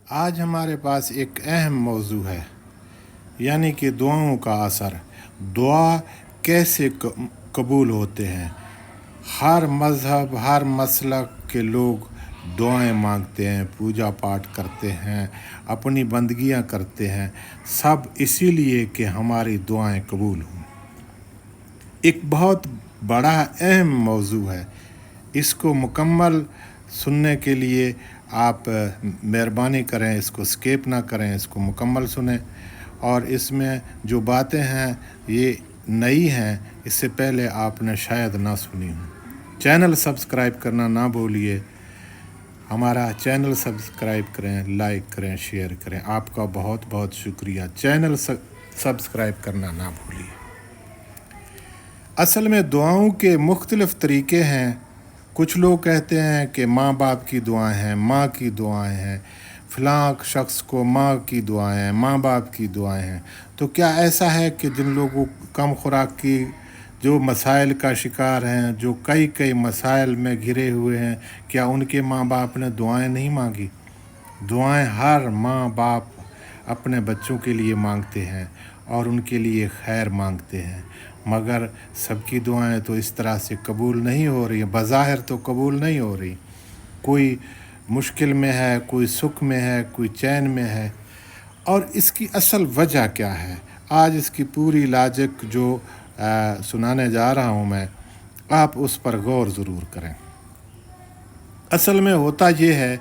आज हमारे पास एक अहम मौजू है, यानी कि दुआओं का असर। दुआ कैसे कबूल होते हैं। हर मज़हब, हर मसलक के लोग दुआएं मांगते हैं, पूजा पाठ करते हैं, अपनी बंदगियां करते हैं, सब इसीलिए कि हमारी दुआएं कबूल हों। एक बहुत बड़ा अहम मौजू है। इसको मुकम्मल सुनने के लिए आप मेहरबानी करें, इसको स्किप ना करें, इसको मुकम्मल सुनें। और इसमें जो बातें हैं ये नई हैं, इससे पहले आपने शायद ना सुनी हो। चैनल सब्सक्राइब करना ना भूलिए। हमारा चैनल सब्सक्राइब करें, लाइक करें, शेयर करें। आपका बहुत बहुत शुक्रिया। चैनल सब्सक्राइब करना ना भूलिए। असल में दुआओं के मुख्तलिफ़ तरीक़े हैं। कुछ लोग कहते हैं कि माँ बाप की दुआएं हैं, माँ की दुआएं हैं, फ़लाँ शख्स को माँ की दुआएं हैं, माँ बाप की दुआएं हैं। तो क्या ऐसा है कि जिन लोगों कम खुराक की जो मसाइल का शिकार हैं, जो कई कई मसाइल में घिरे हुए हैं, क्या उनके माँ बाप ने दुआएं नहीं मांगी? दुआएं हर माँ बाप अपने बच्चों के लिए मांगते हैं और उनके लिए खैर मांगते हैं, मगर सबकी दुआएं तो इस तरह से कबूल नहीं हो रही। बज़ाहिर तो कबूल नहीं हो रही। कोई मुश्किल में है, कोई सुख में है, कोई चैन में है। और इसकी असल वजह क्या है, आज इसकी पूरी लॉजिक जो सुनाने जा रहा हूँ मैं, आप उस पर गौर ज़रूर करें। असल में होता ये है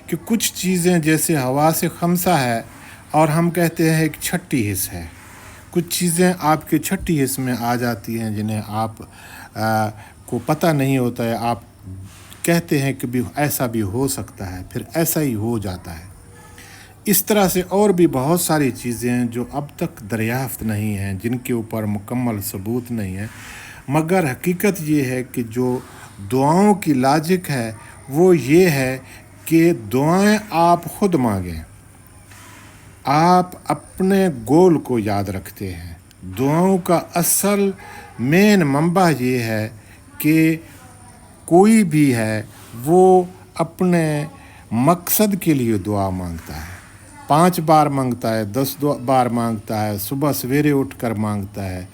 कि कुछ चीज़ें जैसे हवा से खमसा है और हम कहते हैं एक छठी हिस्स है। कुछ चीज़ें आपके छठी हिस्स में आ जाती हैं जिन्हें आप को पता नहीं होता है। आप कहते हैं कि भी ऐसा भी हो सकता है, फिर ऐसा ही हो जाता है। इस तरह से और भी बहुत सारी चीज़ें जो अब तक दरियाफ्त नहीं हैं, जिनके ऊपर मुकम्मल सबूत नहीं है, मगर हकीकत ये है कि जो दुआओं की लॉजिक है वो ये है कि दुआएं आप ख़ुद मांगें। आप अपने गोल को याद रखते हैं। दुआओं का असल मेन मंबा ये है कि कोई भी है वो अपने मकसद के लिए दुआ मांगता है। 5 बार मांगता है, 10 बार मांगता है, सुबह सवेरे उठकर मांगता है।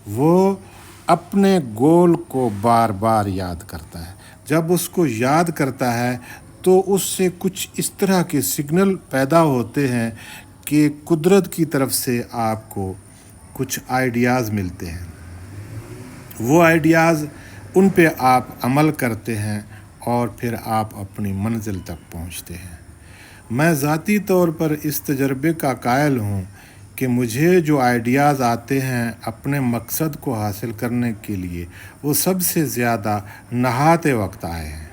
वो अपने गोल को बार बार याद करता है। जब उसको याद करता है तो उससे कुछ इस तरह के सिग्नल पैदा होते हैं कि कुदरत की तरफ से आपको कुछ आइडियाज़ मिलते हैं। वो आइडियाज़ उन पे आप अमल करते हैं और फिर आप अपनी मंजिल तक पहुंचते हैं। मैं ज़ाती तौर पर इस तजर्बे का कायल हूँ कि मुझे जो आइडियाज़ आते हैं अपने मकसद को हासिल करने के लिए, वो सबसे ज़्यादा नहाते वक्त आए हैं,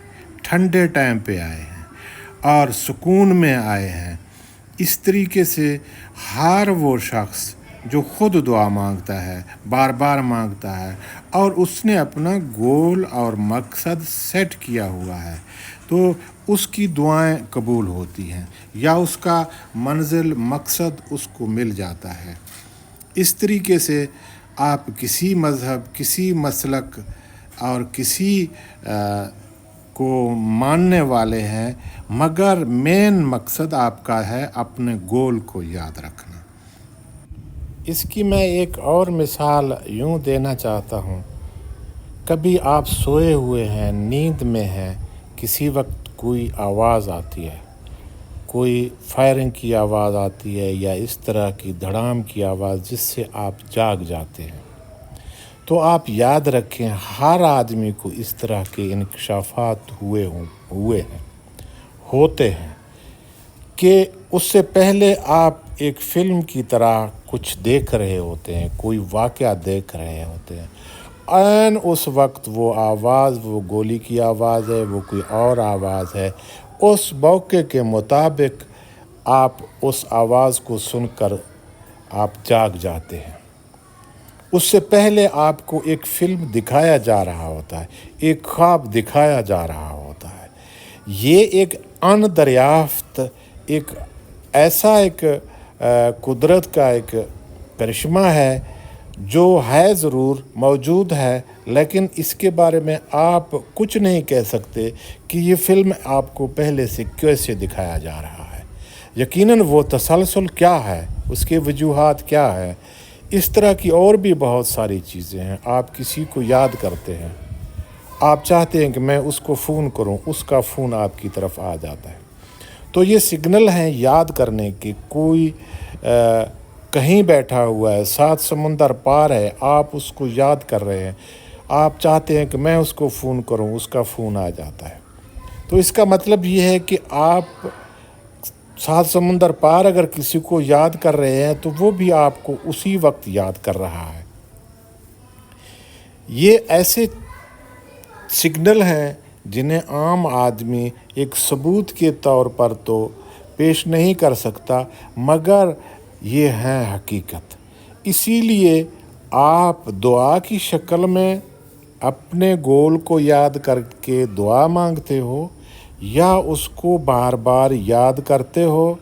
ठंडे टाइम पे आए हैं और सुकून में आए हैं। इस तरीके से हर वो शख्स जो ख़ुद दुआ मांगता है, बार बार मांगता है और उसने अपना गोल और मकसद सेट किया हुआ है, तो उसकी दुआएं कबूल होती हैं या उसका मंजिल मकसद उसको मिल जाता है। इस तरीके से आप किसी मज़हब, किसी मसलक और किसी को मानने वाले हैं, मगर मेन मकसद आपका है अपने गोल को याद रखना। इसकी मैं एक और मिसाल यूँ देना चाहता हूँ। कभी आप सोए हुए हैं, नींद में हैं, किसी वक्त कोई आवाज़ आती है, कोई फायरिंग की आवाज़ आती है या इस तरह की धड़ाम की आवाज़ जिससे आप जाग जाते हैं। तो आप याद रखें, हर आदमी को इस तरह के इंकशाफात होते हैं कि उससे पहले आप एक फ़िल्म की तरह कुछ देख रहे होते हैं, कोई वाक़या देख रहे होते हैं। ऐन उस वक्त वो आवाज़, वो गोली की आवाज़ है, वो कोई और आवाज़ है, उस मौके के मुताबिक आप उस आवाज़ को सुनकर आप जाग जाते हैं। उससे पहले आपको एक फ़िल्म दिखाया जा रहा होता है, एक ख्वाब दिखाया जा रहा होता है। ये एक अनदरियाफ्त, एक ऐसा एक कुदरत का एक करिश्मा है जो है, ज़रूर मौजूद है, लेकिन इसके बारे में आप कुछ नहीं कह सकते कि ये फ़िल्म आपको पहले से कैसे दिखाया जा रहा है। यकीनन वो तसलसल क्या है, उसके वजूहात क्या है। इस तरह की और भी बहुत सारी चीज़ें हैं। आप किसी को याद करते हैं, आप चाहते हैं कि मैं उसको फ़ोन करूं, उसका फ़ोन आपकी तरफ आ जाता है। तो ये सिग्नल हैं याद करने के। कोई कहीं बैठा हुआ है, 7 समुंदर पार है, आप उसको याद कर रहे हैं, आप चाहते हैं कि मैं उसको फ़ोन करूं, उसका फ़ोन आ जाता है। तो इसका मतलब ये है कि आप 7 समुंदर पार अगर किसी को याद कर रहे हैं तो वो भी आपको उसी वक्त याद कर रहा है। ये ऐसे सिग्नल हैं जिन्हें आम आदमी एक सबूत के तौर पर तो पेश नहीं कर सकता, मगर ये हैं हकीकत। इसीलिए आप दुआ की शक्ल में अपने गोल को याद करके दुआ मांगते हो, या उसको बार बार याद करते हो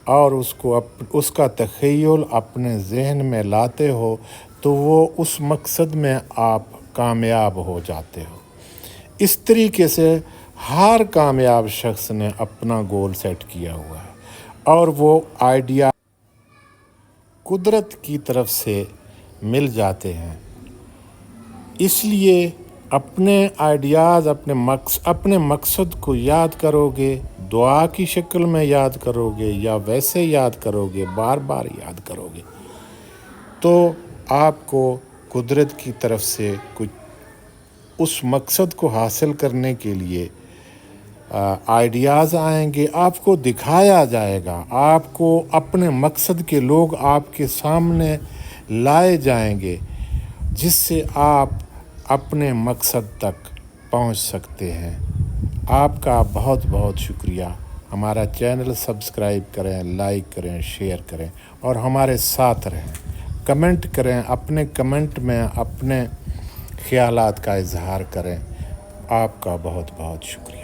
और उसका तख़य्युल अपने जहन में लाते हो, तो वो उस मकसद में आप कामयाब हो जाते हो। इस तरीके से हर कामयाब शख्स ने अपना गोल सेट किया हुआ है, और वो आइडिया कुदरत की तरफ से मिल जाते हैं। इसलिए अपने आइडियाज़, अपने मकसद को याद करोगे, दुआ की शक्ल में याद करोगे या वैसे याद करोगे, बार बार याद करोगे, तो आपको कुदरत की तरफ से कुछ उस मकसद को हासिल करने के लिए आइडियाज़ आएंगे, आपको दिखाया जाएगा, आपको अपने मकसद के लोग आपके सामने लाए जाएंगे, जिससे आप अपने मकसद तक पहुंच सकते हैं। आपका बहुत बहुत शुक्रिया। हमारा चैनल सब्सक्राइब करें, लाइक करें, शेयर करें और हमारे साथ रहें। कमेंट करें, अपने कमेंट में अपने ख़यालात का इजहार करें। आपका बहुत बहुत शुक्रिया।